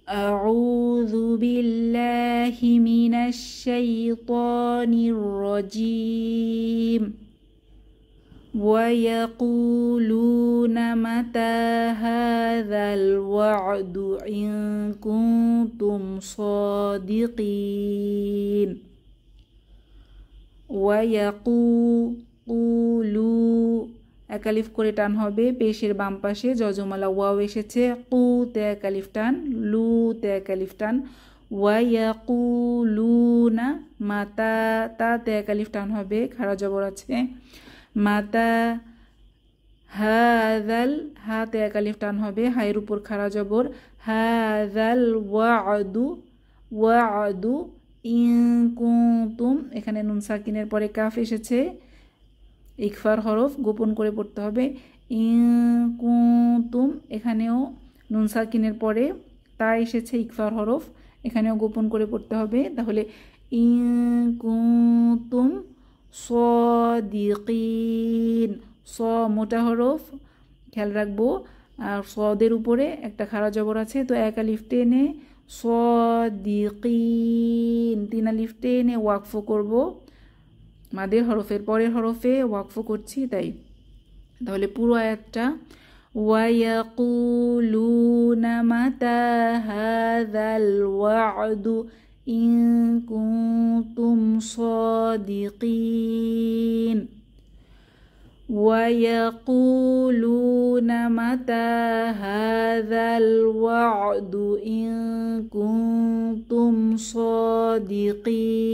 أعوذ بالله من الشيطان الرجيم ويقولون متى هذا الوعد إن كنتم صادقين ওয়ায়াকুলু একালিফ করে টান হবে পেশের বাম পাশে যজমালা ওয়াও এসেছে কু তে একালিফ টান লু তে একালিফ টান ওয়ায়াকুলুনা মাতা তা তে একালিফ টান হবে খাড়া জবর আছে মাতা হাযাল হা তে একালিফ টান হবে হায়ের উপর খাড়া জবর হাযাল ওয়াদু ইন কুনতুম এখানে নুন সাকিনের পরে কাফ এসেছে ইকফার হরফ গোপন করে পড়তে হবে ইন কুনতুম এখানেও নুন সাকিনের পরে তা এসেছে ইকফার হরফ এখানেও গোপন করে পড়তে হবে তাহলে ইন কুনতুম সাদিকিন স মোটা হরফ খেয়াল রাখবো আর সদের উপরে একটা খাড়া জবর আছে তো এক আলিফ টেনে সাদিকিন তিন আলিফ টেনে ওয়াকফ করব মাদের হরফের পরের হরফে ওয়াকফ করছি তাই তাহলে পুরো আয়াতটা ওয়ায়াকুলুনা মাতা হাযাল ওয়া'দু ইন কুনতুম সাদিকিন ويقولون متى هذا الوعد إن كنتم صادقين